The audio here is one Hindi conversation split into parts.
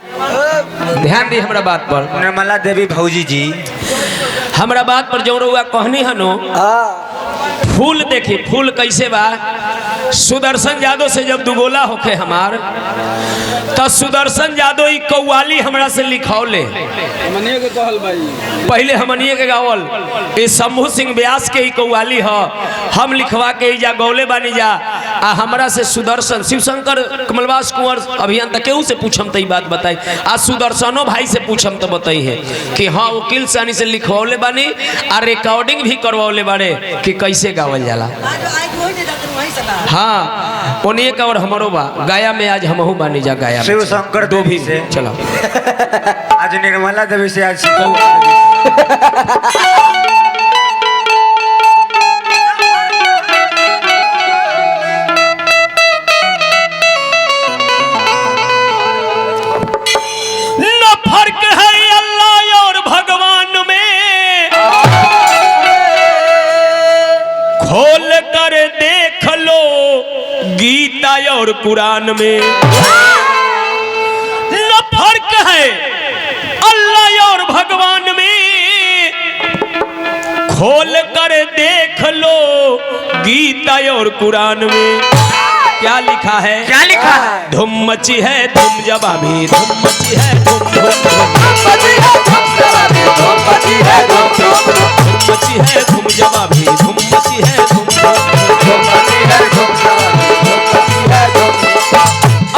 ध्यान दी हमरा बात पर। निर्मला देवी भौजी जी हमरा बात पर जो रउआ कहनी हनो फूल देखी फूल कैसे बा। सुदर्शन यादव से जब दुगोला होके हमार तो सुदर्शन यादव ई कौवाली हमरा से लिखौले पहले हमनिए के गावल ई शंभू सिंह व्यास के ई कौवाली ह हम लिखवा के जा गौले बानी जा आ हमरा से सुदर्शन शिवशंकर कमलवास कुंवर अभियंता केहू से पूछम तो बात बताई आ सुदर्शनो भाई से पूछम तो बताई है कि हाँ वकील सानी से लिखवले बानी आ रिकॉर्डिंग भी करवले बारे कि कैसे गावल जाला। हाँ उन्हीं का और हमारो बा गाया में आज हमहू बानी जा गाया शिवशंकर दो भी से चलो आज निर्मला देवी से आज खोल कर देख लो गीता और कुरान में न फर्क है अल्लाह और भगवान में। खोल कर देख लो गीता और कुरान में क्या लिखा है धूम मची है धूम जवाबी धूम मची है धूम मची है धूम जवाबी धूम मची है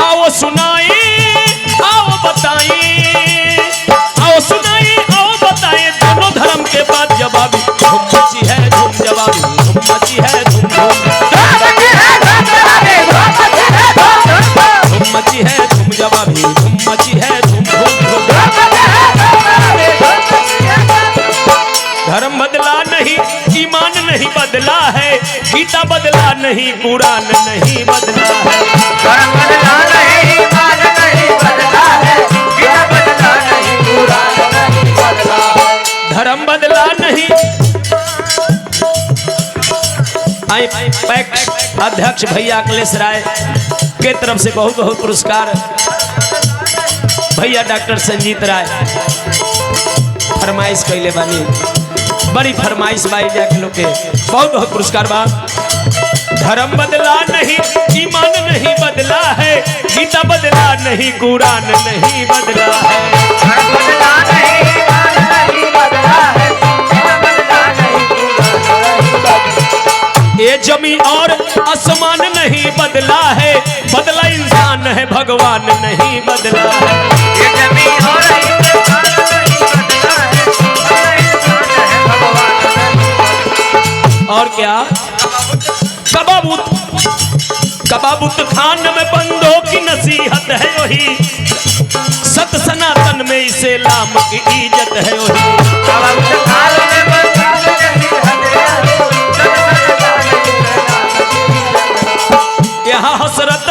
आओ सुनाई आओ बताई आओ सुनाई आओ बताए दोनों धर्म के बाद जवाबी धूम मची है धूम जवाबी धूम मची है धूम मची है धूम जवाबी धूम मची है धूम धर्म बदला नहीं ईमान नहीं बदला है गीता बदला नहीं कुरान नहीं बदला है। धर्म बदला नहीं ईमान नहीं बदला है गीता बदला नहीं कुरान नहीं बदला है। धर्म बदला नहीं पैक्स अध्यक्ष भैया अखिलेश राय के तरफ से बहुत बहुत पुरस्कार भैया डॉक्टर संजीत राय फरमाइश कैले बानी बड़ी फरमाइश बाई जाके लोग के बहुत बहुत पुरस्कार बा। धर्म बदला नहीं ईमान नहीं बदला है गीता बदला नहीं कुरान नहीं बदला है। धर्म बदला नहीं ईमान नहीं बदला है गीता बदला नहीं कुरान नहीं बदला। ये जमी और आसमान नहीं बदला है बदला इंसान है भगवान नहीं बदला है। ये जमी और इंसान नहीं बदला है बदला इंसान है भगवान नहीं बदला। और क्या कबाबुत खान में बंदों की नसीहत है वही सत सनातन में इस्लाम की इज्जत है वही। कबाबुत खान में बंदों की नसीहत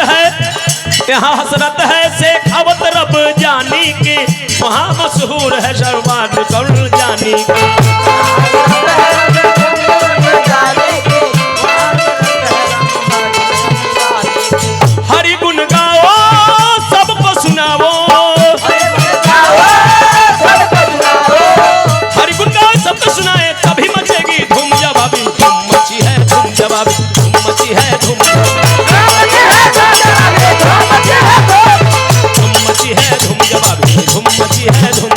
है यहाँ हसरत है शेखावत रब जानी के वहाँ मशहूर है शर्माद करुण जानी के। हरि गुण गाओ सबको सुनाओ हरि गुण गाओ सबको सुनाए तभी मचेगी धूम जवाबी धूम मची है धूम जवाबी धूम मची है धूम मची है धूम जवाबी धूम मची है धूम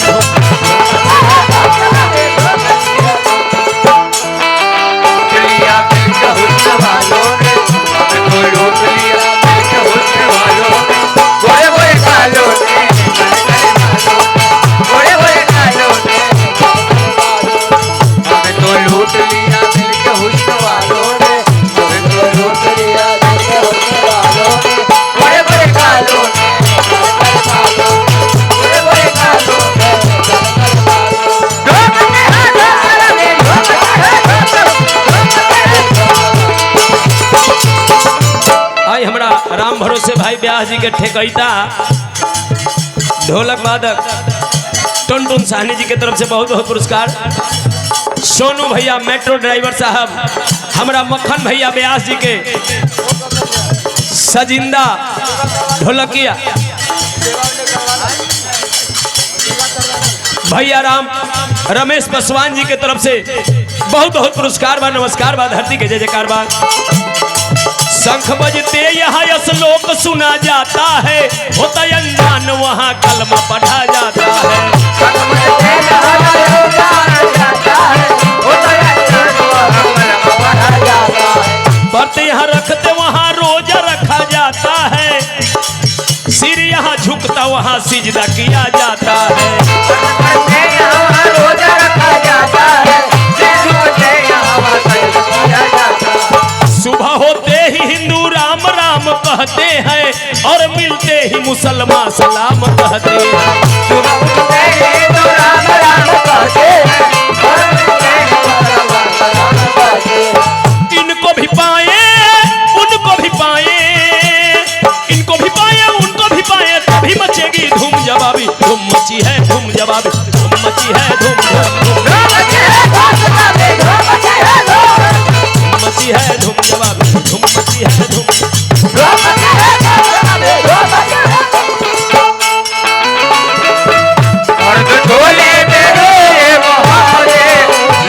राम भरोसे भाई ब्यास जी के ठेकैता ढोलक वादक टुनटुन साहनी जी के तरफ से बहुत बहुत पुरस्कार। सोनू भैया मेट्रो ड्राइवर साहब हमारा मक्खन भैया ब्यास जी के सजिंदा ढोलकिया भैया राम रमेश पासवान जी के तरफ से बहुत बहुत पुरस्कार बा, नमस्कार बा, धरती के जय जयकार बा। शंख बजते यहाँ श्लोक सुना जाता है, होता अनजान वहाँ कलमा पढ़ा जाता है। पढ़ते यहाँ रखते वहाँ रोजा रखा जाता है, सिर यहाँ झुकता वहाँ सिजदा किया जाता है। सुबह होते ही हिंदू राम राम कहते हैं और मिलते ही मुसलमान सलाम कहते हैं। इनको भी पाए उनको भी पाए, इनको भी पाए उनको भी पाए, तभी मचेगी धूम जवाबी। धूम मची है धूम जवाबी, धूम मची है धूम मची है धूम जवाबी, धूम मची है धूम।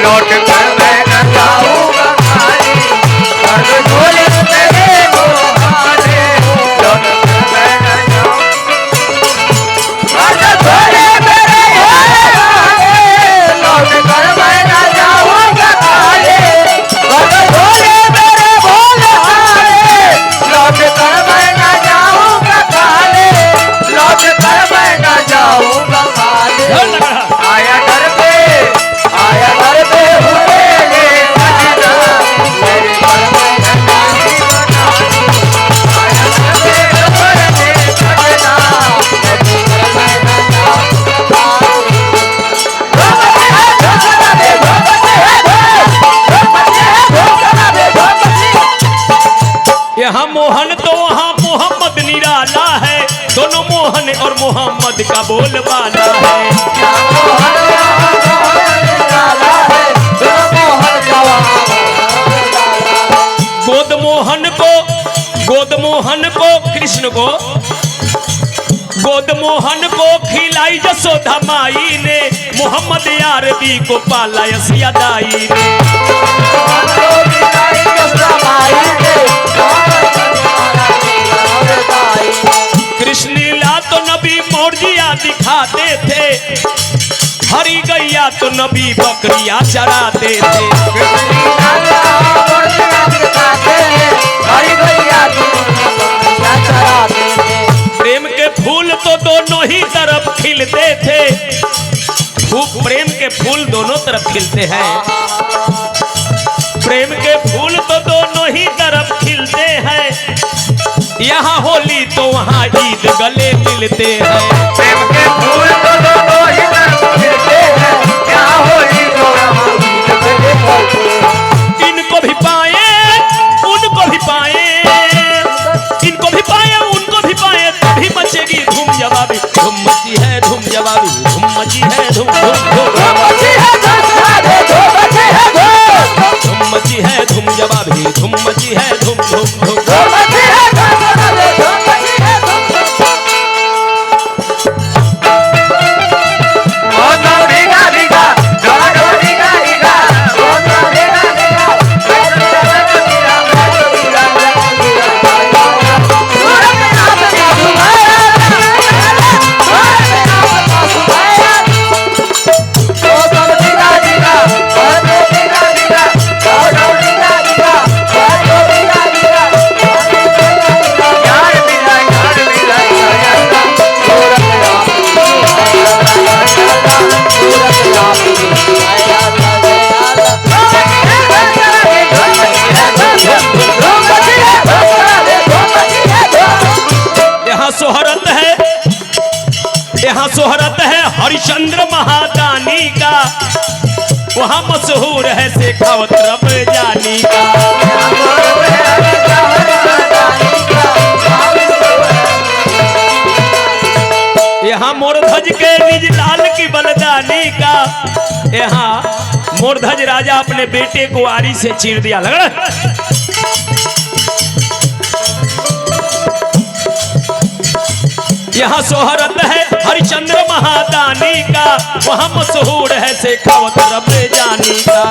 लौट कर मैं न जाऊंगा खाली, झोले मेरे मोहारे, लौट कर मैं न जाऊंगा, झोले मेरे मोहारे, लौट कर मैं न जाऊंगा खाली, झोले मेरे मोहारे, लौट कर मैं न जाऊंगा खाली, लौट कर मैं न जाऊंगा खाली। आया घर पे हुए सजना, मेरे घर में नगाड़ी बनानी, आया घर पे हुए सजना, मेरे घर में नगाड़ी। यहाँ मोहन तो वहाँ मोहम्मद निराला है, दोनों मोहन और मोहम्मद का बोलबाला है। गोद मोहन को कृष्ण को, गोद मोहन को खिलाई जसोदा माई ने, मोहम्मद यारबी को पाला यसिया दाई ने। कृष्ण लीला तो नबी मौर्जिया दिखाते थे, हरी गैया तो नबी बकरिया चराते थे। प्रेम के फूल तो दोनों ही तरफ खिलते थे, प्रेम के फूल दोनों तरफ खिलते हैं, प्रेम के फूल तो दोनों ही तरफ खिलते हैं। यहाँ होली तो वहाँ ईद गले मिलते हैं। प्रेम के फूल तो दोनों ही तरफ खिलते हैं, यहाँ होली तो वहाँ ईद गले मिलते हैं। इनको भी पाए उनको भी पाए, इनको भी पाए उनको भी पाए, तभी मचेगी धूम जवाबी। धूम मची है धूम जवाबी, धूम मची है धूम धूम धूम मची है धूम मची है धूम जवाबी, धूम मची है धूम धूम धूम। यहाँ सोहरत है हरिश्चंद्र महादानी का, वहाँ मशहूर है शेखावत रमजानी का। यहाँ मोरध्वज के निज लाल की बलदानी का, यहाँ मोरध्वज राजा अपने बेटे को आरी से चीर दिया। लग रहा यहाँ सोहरत है हरिश्चंद्र महादानी का, वहाँ मशहूर है शेखावत रब्बे जानी का।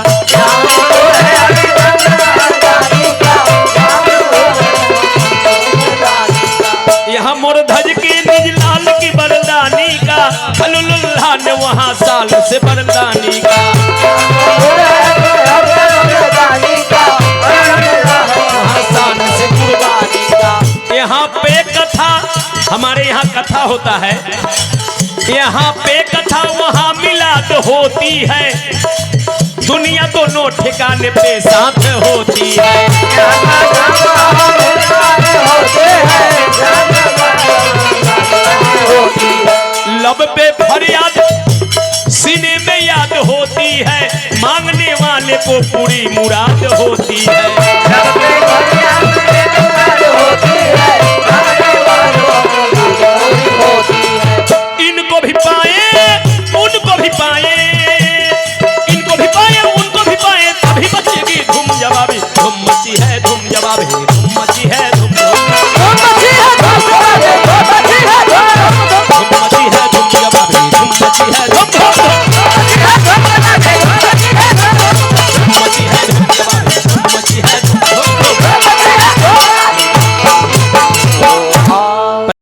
यहाँ मुरधज की निज लाल की बरदानी का, खलुल्लाह ने वहाँ साल से बरदानी का। यहाँ पे कथा, हमारे यहाँ कथा होता है, यहाँ पे कथा वहाँ मिलाद होती है, दुनिया दोनों ठिकाने पे साथ होती है। लब पे फरियाद सीने में याद होती है, मांगने वाले को पूरी मुराद होती है।